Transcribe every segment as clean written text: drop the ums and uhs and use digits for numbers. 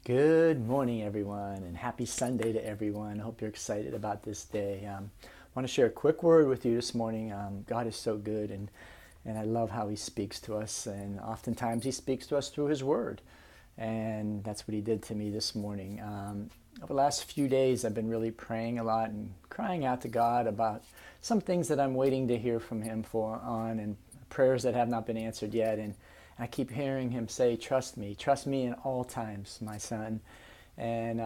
Good morning, everyone, and happy Sunday to everyone. I hope you're excited about this day. I want to share a quick word with you this morning. God is so good, and I love how He speaks to us. And oftentimes He speaks to us through His Word, and that's what He did to me this morning. Over the last few days, I've been really praying a lot and crying out to God about some things that I'm waiting to hear from Him and prayers that have not been answered yet. And I keep hearing Him say, trust me in all times, my son. And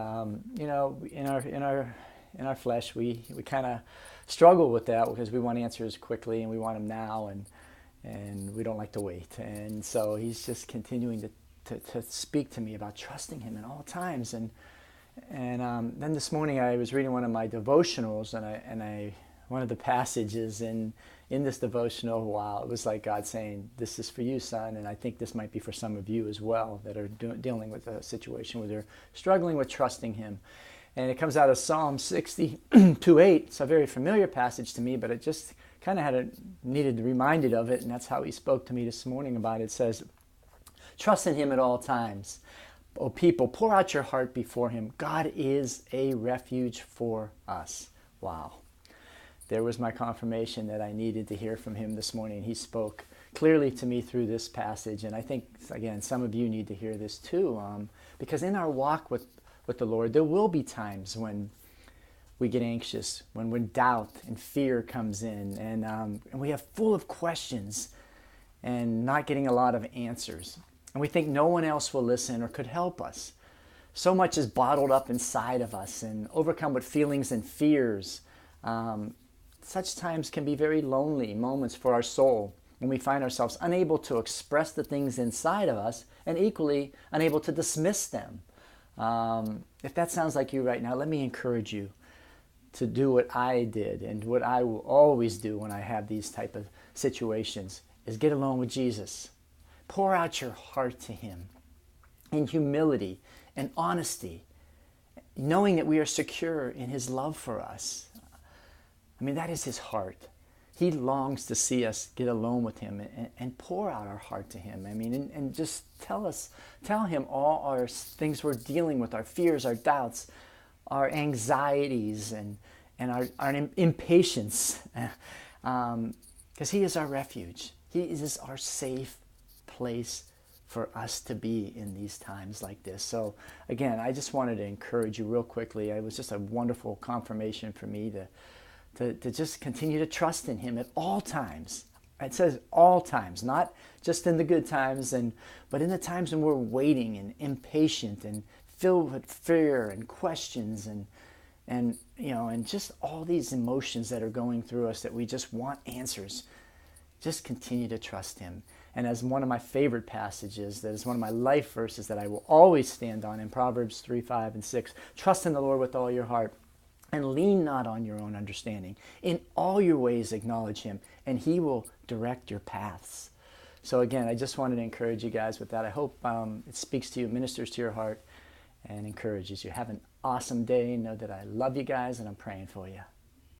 in our flesh, we kind of struggle with that because we want answers quickly and we want them now, and we don't like to wait. And so He's just continuing to speak to me about trusting Him in all times. And then this morning I was reading one of my devotionals, and one of the passages in this devotional, wow, it was like God saying, this is for you, son. And I think this might be for some of you as well that are dealing with a situation where they're struggling with trusting Him. And it comes out of Psalm 62:8. It's a very familiar passage to me, but it just kind of needed reminded of it, and that's how He spoke to me this morning about it. It says, trust in Him at all times. O people, pour out your heart before Him. God is a refuge for us. Wow. There was my confirmation that I needed to hear from Him this morning. He spoke clearly to me through this passage, and I think, again, some of you need to hear this too, because in our walk with the Lord, there will be times when we get anxious, when doubt and fear comes in, and we have full of questions and not getting a lot of answers. And we think no one else will listen or could help us. So much is bottled up inside of us and overcome with feelings and fears. Such times can be very lonely moments for our soul when we find ourselves unable to express the things inside of us and equally unable to dismiss them. If that sounds like you right now, let me encourage you to do what I did and what I will always do when I have these type of situations, is get alone with Jesus. Pour out your heart to Him in humility and honesty, knowing that we are secure in His love for us. I mean, that is His heart. He longs to see us get alone with Him and pour out our heart to Him. I mean, and just tell Him all our things we're dealing with, our fears, our doubts, our anxieties, and our impatience. Because He is our refuge. He is our safe place for us to be in these times like this. So again, I just wanted to encourage you real quickly. It was just a wonderful confirmation for me to just continue to trust in Him at all times. It says all times, not just in the good times, but in the times when we're waiting and impatient and filled with fear and questions and just all these emotions that are going through us that we just want answers. Just continue to trust Him. And as one of my favorite passages, that is one of my life verses that I will always stand on, in Proverbs 3:5 and 6, trust in the Lord with all your heart and lean not on your own understanding. In all your ways acknowledge Him, and He will direct your paths. So again, I just wanted to encourage you guys with that. I hope it speaks to you, ministers to your heart, and encourages you. Have an awesome day. Know that I love you guys, and I'm praying for you.